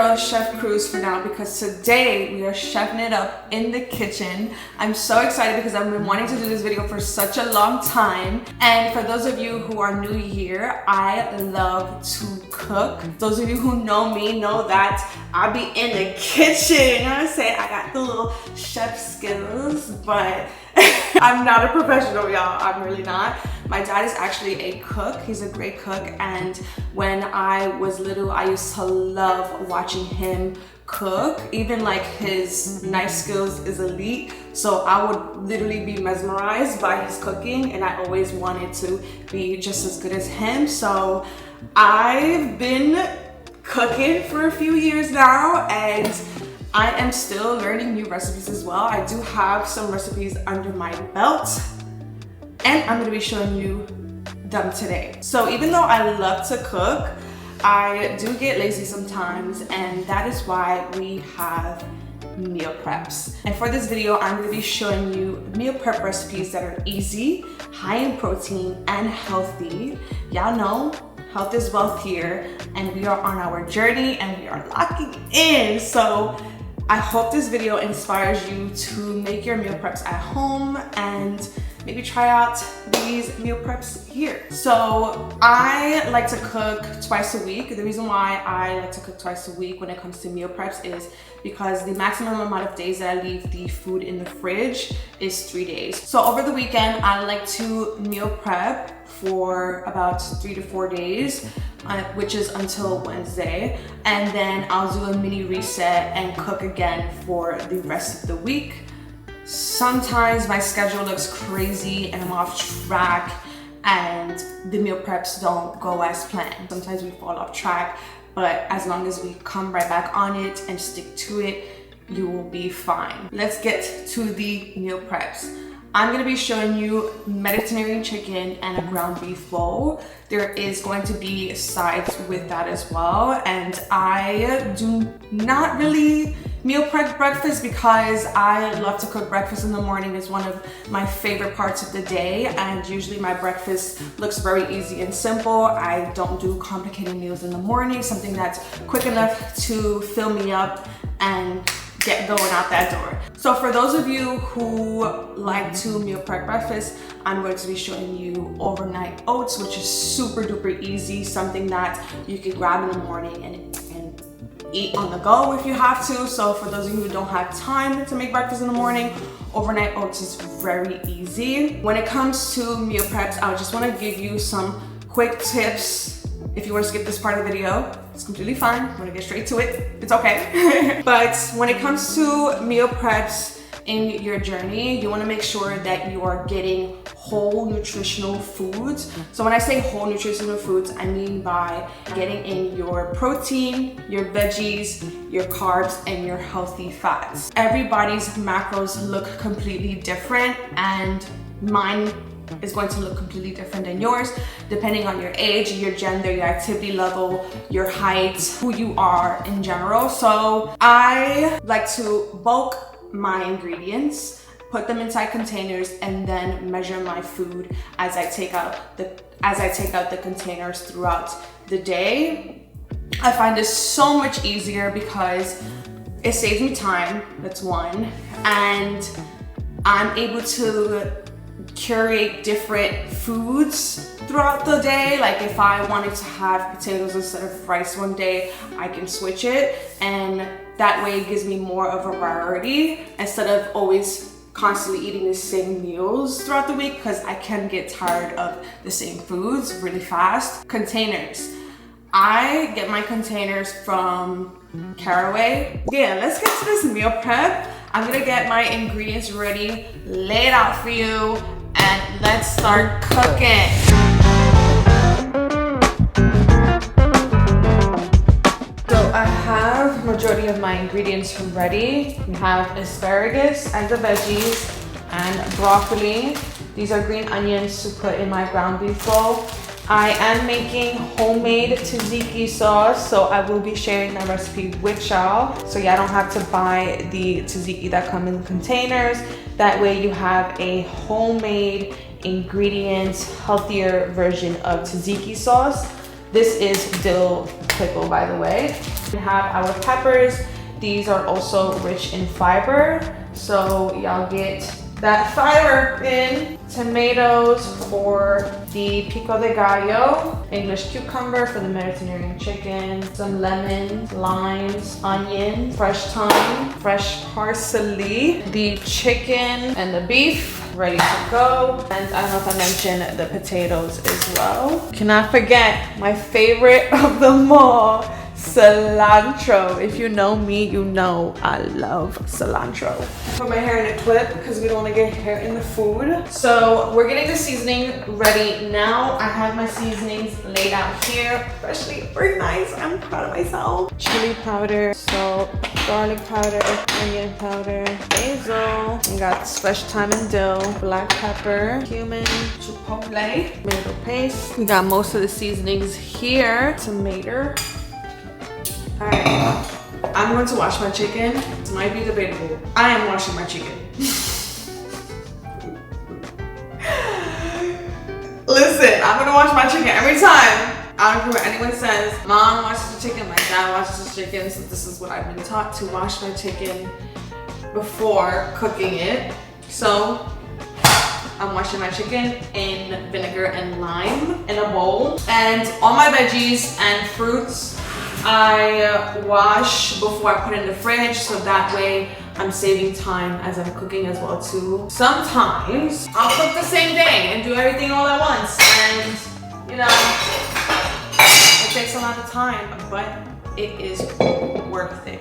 girl Chef Cruz for now, because today we are chefing it up in the kitchen. I'm so excited because I've been wanting to do this video for such a long time. And for those of you who are new here, I love to cook. Those of you who know me know that I be in the kitchen. You know what I'm saying? I got the little chef skills, but I'm not a professional, y'all. I'm really not. My dad is actually a cook. He's a great cook, and when I was little, I used to love watching him cook. Even like his knife skills is elite, so I would literally be mesmerized by his cooking, and I always wanted to be just as good as him. So I've been cooking for a few years now, and I am still learning new recipes as well. I do have some recipes under my belt, and I'm gonna be showing you them today. So even though I love to cook, I do get lazy sometimes, and that is why we have meal preps. And for this video, I'm gonna be showing you meal prep recipes that are easy, high in protein, and healthy. Y'all know health is wealth here, and we are on our journey and we are locking in. So I hope this video inspires you to make your meal preps at home and maybe try out these meal preps here. So I like to cook twice a week. The reason why I like to cook twice a week when it comes to meal preps is because the maximum amount of days that I leave the food in the fridge is 3 days. So over the weekend, I like to meal prep for about 3 to 4 days, which is until Wednesday. And then I'll do a mini reset and cook again for the rest of the week. Sometimes my schedule looks crazy and I'm off track and the meal preps don't go as planned. Sometimes we fall off track, but as long as we come right back on it and stick to it, you will be fine. Let's get to the meal preps. I'm gonna be showing you Mediterranean chicken and a ground beef bowl. There is going to be sides with that as well. And I do not really meal prep breakfast because I love to cook breakfast in the morning. It's one of my favorite parts of the day, and usually my breakfast looks very easy and simple. I don't do complicated meals in the morning, something that's quick enough to fill me up and get going out that door. So for those of you who like to meal prep breakfast, I'm going to be showing you overnight oats, which is super duper easy, something that you can grab in the morning and eat on the go if you have to. So for those of you who don't have time to make breakfast in the morning, overnight oats is very easy. When it comes to meal preps, I just want to give you some quick tips. If you want to skip this part of the video, it's completely fine. I'm gonna get straight to it. It's okay. But when it comes to meal preps in your journey, you want to make sure that you are getting whole nutritional foods. So when I say whole nutritional foods, I mean by getting in your protein, your veggies, your carbs, and your healthy fats. Everybody's macros look completely different, and mine is going to look completely different than yours, depending on your age, your gender, your activity level, your height, who you are in general. So I like to bulk my ingredients, put them inside containers, and then measure my food as I take out the containers throughout the day. I find this so much easier because it saves me time, that's one, and I'm able to curate different foods throughout the day. Like if I wanted to have potatoes instead of rice one day, I can switch it, and that way it gives me more of a variety instead of always constantly eating the same meals throughout the week, because I can get tired of the same foods really fast. Containers. I get my containers from Caraway. Yeah, let's get to this meal prep. I'm gonna get my ingredients ready, lay it out for you, and let's start cooking. So I have majority of my ingredients ready. We have asparagus and the veggies and broccoli. These are green onions to put in my ground beef bowl. I am making homemade tzatziki sauce, so I will be sharing that recipe with y'all. So yeah, I don't have to buy the tzatziki that come in containers. That way you have a homemade ingredients, healthier version of tzatziki sauce. This is dill pickle, by the way. We have our peppers. These are also rich in fiber, so y'all get that fiber in. Tomatoes for the pico de gallo, English cucumber for the Mediterranean chicken, some lemon, limes, onion, fresh thyme, fresh parsley, the chicken and the beef ready to go. And I don't know if I mentioned the potatoes as well. Cannot forget my favorite of them all, cilantro. If you know me, you know I love cilantro. Put my hair in a clip because we don't want to get hair in the food. So we're getting the seasoning ready now. I have my seasonings laid out here, freshly organized. I'm proud of myself. Chili powder, salt, garlic powder, onion powder, basil. We got fresh thyme and dill, black pepper, cumin, chipotle, tomato paste. We got most of the seasonings here. Tomato. Alright, I'm going to wash my chicken. This might be debatable. I am washing my chicken. Listen, I'm gonna wash my chicken every time. I don't care what anyone says. Mom washes the chicken, my dad washes the chicken, so this is what I've been taught, to wash my chicken before cooking it. So I'm washing my chicken in vinegar and lime in a bowl. And all my veggies and fruits I wash before I put it in the fridge, so that way I'm saving time as I'm cooking as well too. Sometimes I'll cook the same day and do everything all at once, and you know, it takes a lot of time, but it is worth it.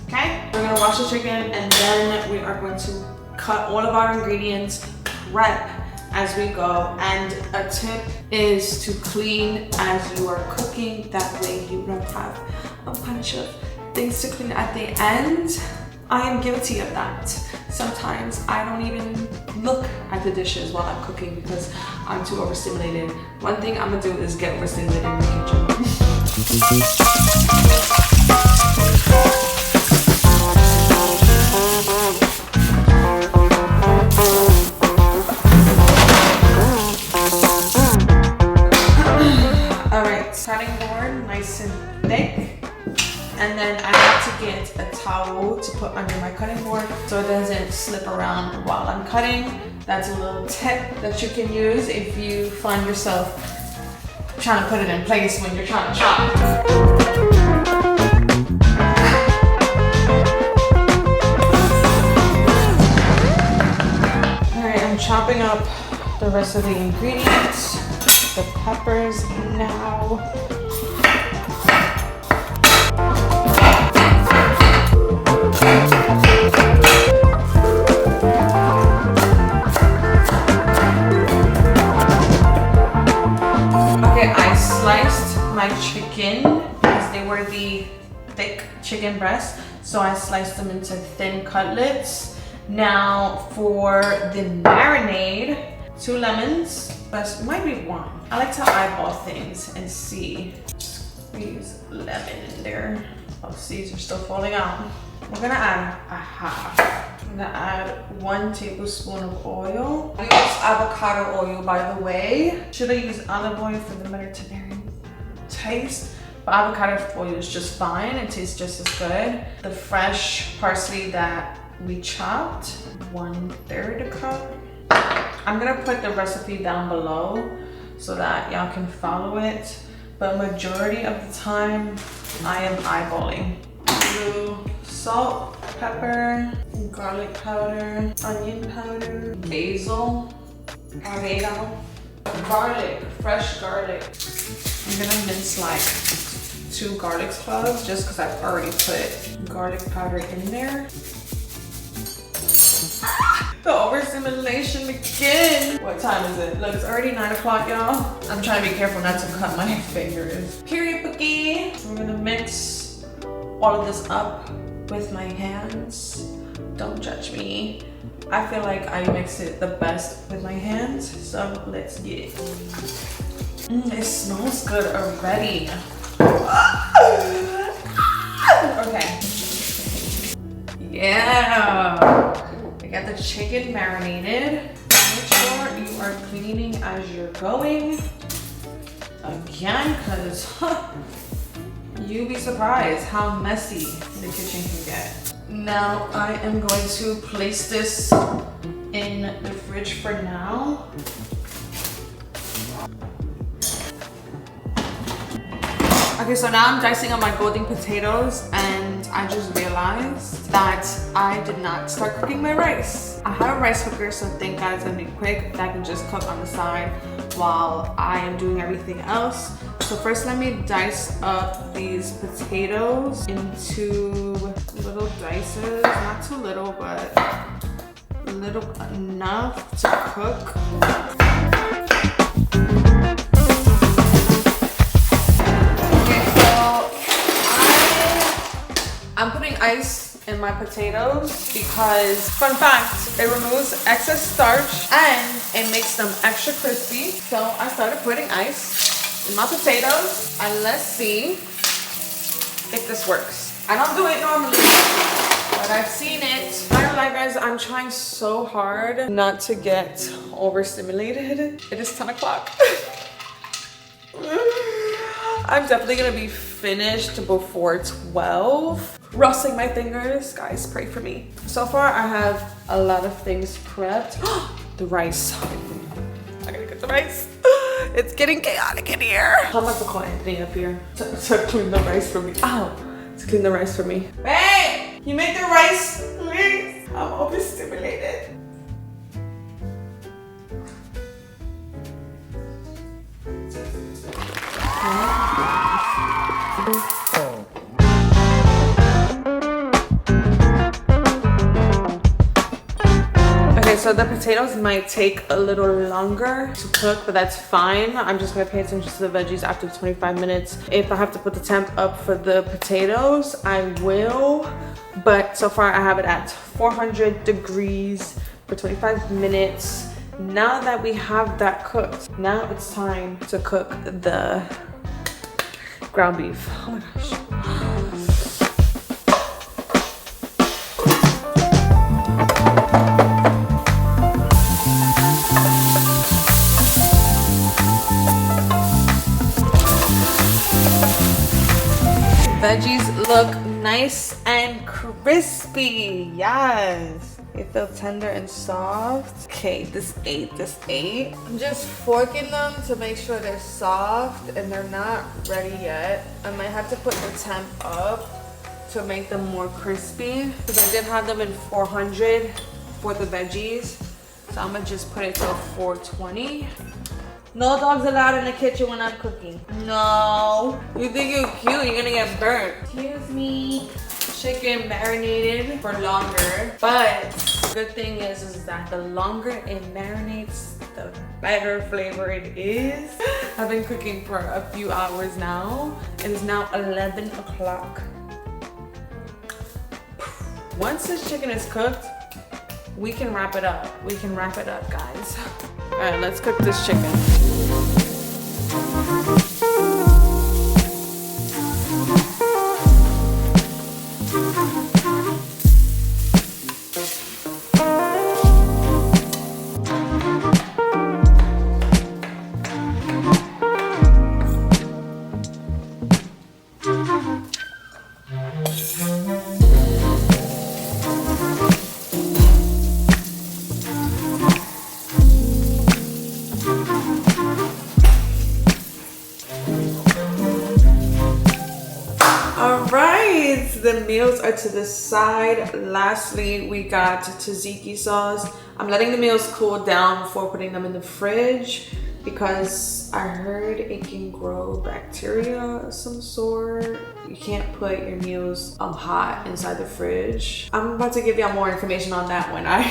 Okay, we're gonna wash the chicken and then we are going to cut all of our ingredients, prep as we go. And a tip is to clean as you are cooking, that way you don't have a bunch of things to clean at the end. I am guilty of that. Sometimes I don't even look at the dishes while I'm cooking because I'm too overstimulated. One thing I'm gonna do is get overstimulated in the kitchen. Cutting board, nice and thick. And then I have to get a towel to put under my cutting board so it doesn't slip around while I'm cutting. That's a little tip that you can use if you find yourself trying to put it in place when you're trying to chop. Alright, I'm chopping up the rest of the ingredients. The peppers now. Okay, I sliced my chicken because they were the thick chicken breasts, so I sliced them into thin cutlets. Now for the marinade, 2 lemons, but it might be 1. I like to eyeball things and see. Squeeze lemon in there. Oh, seeds are still falling out. We're gonna add a half. I'm gonna add 1 tablespoon of oil. I use avocado oil, by the way. Should I use olive oil for the Mediterranean taste? But avocado oil is just fine. It tastes just as good. The fresh parsley that we chopped, 1/3 a cup. I'm gonna put the recipe down below so that y'all can follow it, but majority of the time I am eyeballing. Salt, pepper, garlic powder, onion powder, basil, oregano, garlic, fresh garlic. I'm gonna mince like 2 garlic cloves just because I've already put garlic powder in there. The overstimulation again. What time is it? Look, it's already 9 o'clock, y'all. I'm trying to be careful not to cut my fingers. Period cookie. So we're gonna mix all of this up with my hands. Don't judge me. I feel like I mix it the best with my hands, so let's get it. It smells good already. Okay. Yeah. Got the chicken marinated. Make sure you are cleaning as you're going. again because you'd be surprised how messy the kitchen can get. Now I am going to place this in the fridge for now. Okay, so now I'm dicing up my golden potatoes and I just realized that I did not start cooking my rice. I have a rice cooker, so thank God it's gonna be quick. That can just cook on the side while I am doing everything else. So first let me dice up these potatoes into little dices, not too little, but little enough to cook. I'm putting ice in my potatoes because, fun fact, it removes excess starch and it makes them extra crispy. So I started putting ice in my potatoes and let's see if this works. I don't do it normally, but I've seen it. I don't lie, guys, I'm trying so hard not to get overstimulated. It is 10 o'clock. I'm definitely gonna be finished before 12. Crossing my fingers. Guys, pray for me. So far, I have a lot of things prepped. The rice. I gotta get the rice. It's getting chaotic in here. I'm about to call Anthony up here to clean the rice for me. Ow! To clean the rice for me. Hey! You make the rice, please? I'm overstimulated. Okay, so the potatoes might take a little longer to cook, but that's fine. I'm just gonna pay attention to the veggies after 25 minutes. If I have to put the temp up for the potatoes, I will. But so far I have it at 400 degrees for 25 minutes. Now that we have that cooked, now it's time to cook the ground beef. Oh my gosh. Veggies look nice and crispy. Yes. They feel tender and soft. Okay, this ate. I'm just forking them to make sure they're soft and they're not ready yet. I might have to put the temp up to make them more crispy because I did have them in 400 for the veggies. So I'm gonna just put it to 420. No dogs allowed in the kitchen when I'm cooking. No. You think you're cute, you're gonna get burnt. Excuse me. Chicken marinated for longer, but the good thing is that the longer it marinates, the better flavor it is. I've been cooking for a few hours now. It is now 11 o'clock. Once this chicken is cooked, we can wrap it up. We can wrap it up, guys. All right, let's cook this chicken. The meals are to the side. Lastly, we got tzatziki sauce. I'm letting the meals cool down before putting them in the fridge because I heard it can grow bacteria of some sort. You can't put your meals hot inside the fridge. I'm about to give y'all more information on that when I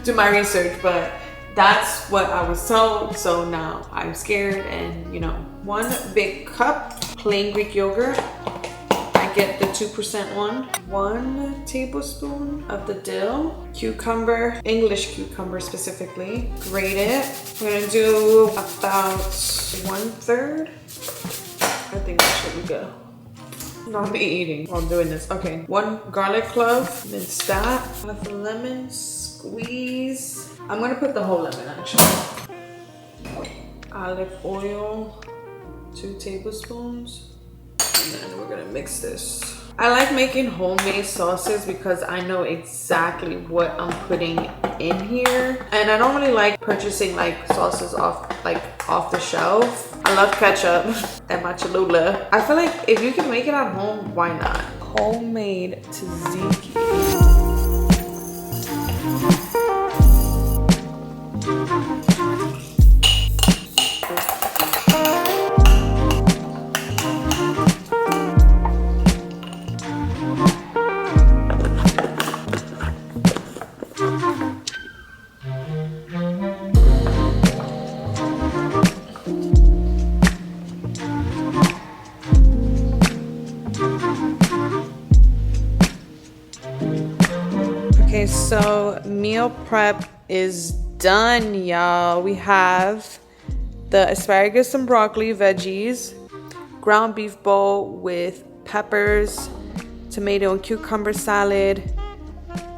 do my research, but that's what I was told. So now I'm scared, and you know, 1 big cup plain Greek yogurt. Get the 2% one. 1 tablespoon of the dill. Cucumber, English cucumber specifically. Grate it. We're gonna do about 1/3. I think that should be good. Not be eating while doing this. Okay, 1 garlic clove, mince that. 1 lemon squeeze. I'm gonna put the whole lemon actually. Olive oil. 2 tablespoons. And then we're gonna mix this. I like making homemade sauces because I know exactly what I'm putting in here. And I don't really like purchasing like sauces off the shelf. I love ketchup and Cholula. I feel like if you can make it at home, why not? Homemade tzatziki. Okay, so meal prep is done, y'all. We have the asparagus and broccoli veggies, ground beef bowl with peppers, tomato and cucumber salad,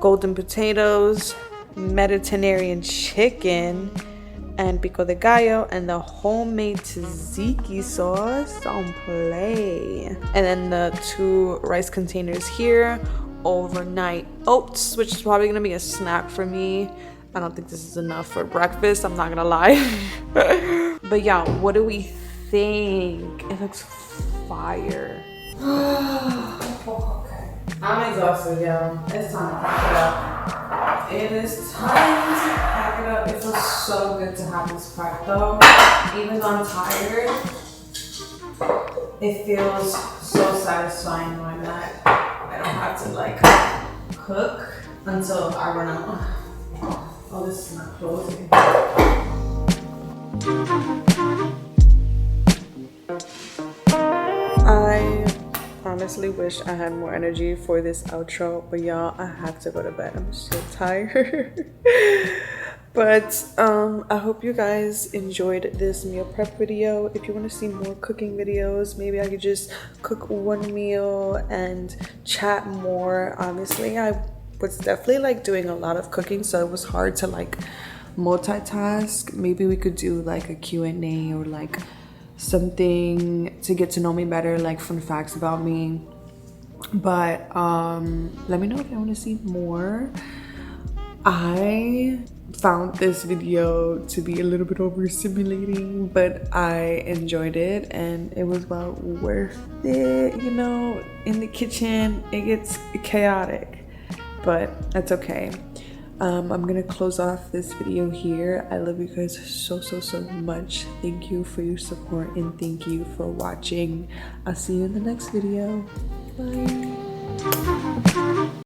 golden potatoes, Mediterranean chicken, and pico de gallo, and the homemade tzatziki sauce. Don't play. And then the 2 rice containers here, overnight oats, which is probably gonna be a snack for me. I don't think this is enough for breakfast, I'm not gonna lie. But yeah, what do we think? It looks fire. Okay, I'm exhausted, y'all. It's time to pack it up. It is time to pack it up. It feels so good to have this prep though. Even though I'm tired, it feels so satisfying knowing that I don't have to like cook until I run out. Oh, this is not closing. I honestly wish I had more energy for this outro, but y'all, I have to go to bed. I'm so tired. But I hope you guys enjoyed this meal prep video. If you want to see more cooking videos, maybe I could just cook one meal and chat more. Honestly, I was definitely like doing a lot of cooking, so it was hard to like multitask. Maybe we could do like a Q&A or like something to get to know me better, like fun facts about me. But let me know if you want to see more. I found this video to be a little bit overstimulating, but I enjoyed it and it was well worth it. You know, in the kitchen it gets chaotic, but that's okay. I'm gonna close off this video here. I love you guys so much. Thank you for your support and thank you for watching. I'll see you in the next video. Bye.